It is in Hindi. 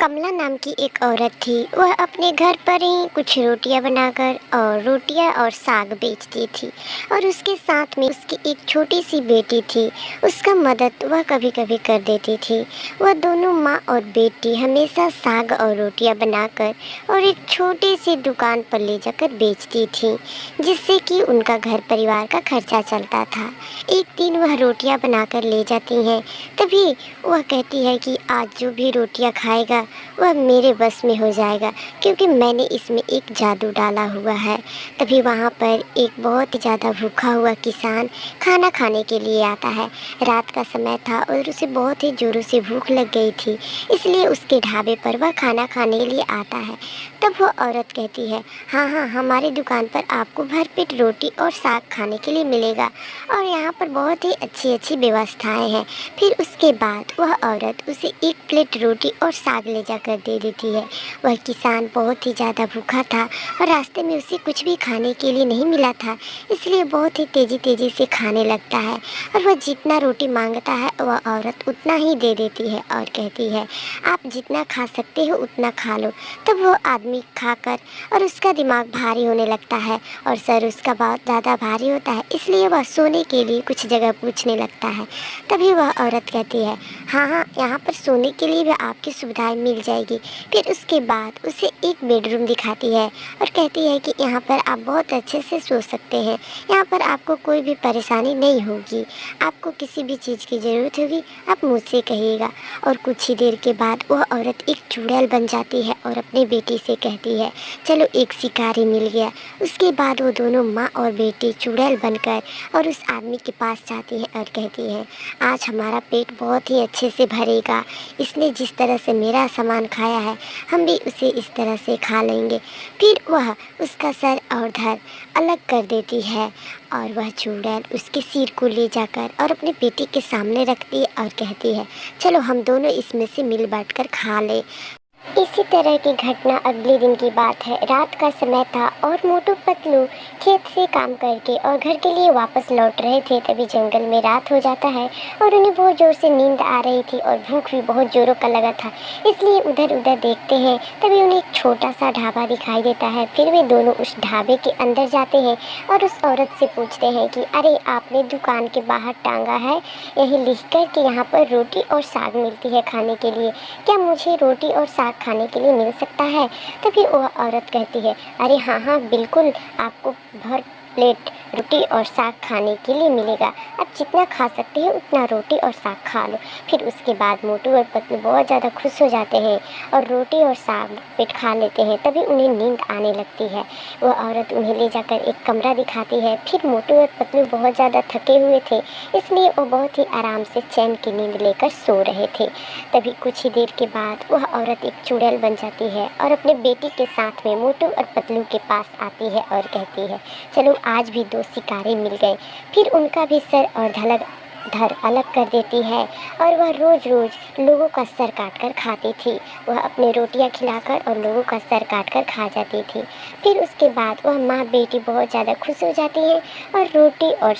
कमला नाम की एक औरत थी। वह अपने घर पर ही कुछ रोटियां बनाकर और रोटियां और साग बेचती थी और उसके साथ में उसकी एक छोटी सी बेटी थी। उसका मदद वह कभी कभी कर देती थी। वह दोनों माँ और बेटी हमेशा साग और रोटियां बनाकर और एक छोटी सी दुकान पर ले जाकर बेचती थी, जिससे कि उनका घर परिवार का खर्चा चलता था। एक दिन वह रोटियां बनाकर ले जाती हैं, तभी वह कहती है कि आज जो भी रोटियां खाएगा वह मेरे बस में हो जाएगा, क्योंकि मैंने इसमें एक जादू डाला हुआ है। तभी वहाँ पर एक बहुत ही ज़्यादा भूखा हुआ किसान खाना खाने के लिए आता है। रात का समय था और उसे बहुत ही ज़ोरों से भूख लग गई थी, इसलिए उसके ढाबे पर वह खाना खाने के लिए आता है। तब वह औरत कहती है, हाँ हाँ, हमारी दुकान पर आपको भरपेट रोटी और साग खाने के लिए मिलेगा और यहाँ पर बहुत ही अच्छी अच्छी व्यवस्थाएं हैं। फिर उसके बाद वह औरत उसे एक प्लेट रोटी और साग ले जाकर दे देती है। वह किसान बहुत ही ज़्यादा भूखा था और रास्ते में उसे कुछ भी खाने के लिए नहीं मिला था, इसलिए बहुत ही तेज़ी से खाने लगता है और वह जितना रोटी मांगता है वह औरत उतना ही दे देती है और कहती है, आप जितना खा सकते हो उतना खा लो। तब वो आदमी खाकर और उसका दिमाग भारी होने लगता है और सर उसका बहुत ज़्यादा भारी होता है, इसलिए वह सोने के लिए कुछ जगह पूछने लगता है। तभी वह औरत कहती है, हाँ हाँ, यहाँ पर सोने के लिए भी आपकी सुविधाएं मिल जाएगी। फिर उसके बाद उसे एक बेडरूम दिखाती है और कहती है कि यहाँ पर आप बहुत अच्छे से सो सकते हैं, यहाँ पर आपको कोई भी परेशानी नहीं होगी। आपको किसी भी चीज़ की ज़रूरत होगी आप मुझसे कहिएगा। और कुछ ही देर के बाद वह औरत एक चुड़ैल बन जाती है और अपनी बेटी से कहती है, चलो एक शिकारी मिल गया। उसके बाद वो दोनों माँ और बेटी चुड़ैल बनकर और उस आदमी के पास जाती हैं और कहती हैं, आज हमारा पेट बहुत ही अच्छे से भरेगा। इसने जिस तरह से मेरा सामान खाया है हम भी उसे इस तरह से खा लेंगे। फिर वह उसका सर और धड़ अलग कर देती है और वह चुड़ैल उसके सिर को ले जाकर और अपनी बेटी के सामने रखती है और कहती है, चलो हम दोनों इसमें से मिल बांट कर खा लें। इसी तरह की घटना अगले दिन की बात है। रात का समय था और मोटू पतलू खेत से काम करके और घर के लिए वापस लौट रहे थे। तभी जंगल में रात हो जाता है और उन्हें बहुत ज़ोर से नींद आ रही थी और भूख भी बहुत ज़ोरों का लगा था, इसलिए उधर उधर देखते हैं। तभी उन्हें एक छोटा सा ढाबा दिखाई देता है। फिर वे दोनों उस ढाबे के अंदर जाते हैं और उस औरत से पूछते हैं कि अरे, आपने दुकान के बाहर टांगा है यही लिख कर कि यहाँ पर रोटी और साग मिलती है खाने के लिए, क्या मुझे रोटी और साग खाने के लिए मिल सकता है? तभी वह औरत कहती है, अरे हाँ हाँ बिल्कुल, आपको भर प्लेट रोटी और साग खाने के लिए मिलेगा। आप जितना खा सकते हैं उतना रोटी और साग खा लो। फिर उसके बाद मोटू और पतलू बहुत ज़्यादा खुश हो जाते हैं और रोटी और साग पेट खा लेते हैं। तभी उन्हें नींद आने लगती है। वह औरत उन्हें ले जाकर एक कमरा दिखाती है। फिर मोटू और पतलू बहुत ज़्यादा थके हुए थे, इसलिए वो बहुत ही आराम से चैन की नींद लेकर सो रहे थे। तभी कुछ ही देर के बाद वह औरत एक चुड़ैल बन जाती है और अपने बेटी के साथ में मोटू और पतलू के पास आती है और कहती है, चलो आज भी दो शिकारी मिल गए। फिर उनका भी सर और धड़ अलग कर देती है और वह रोज़ रोज़ लोगों का सर काट कर खाती थी। वह अपने रोटियां खिलाकर और लोगों का सर काट कर खा जाती थी। फिर उसके बाद वह माँ बेटी बहुत ज़्यादा खुश हो जाती हैं और रोटी और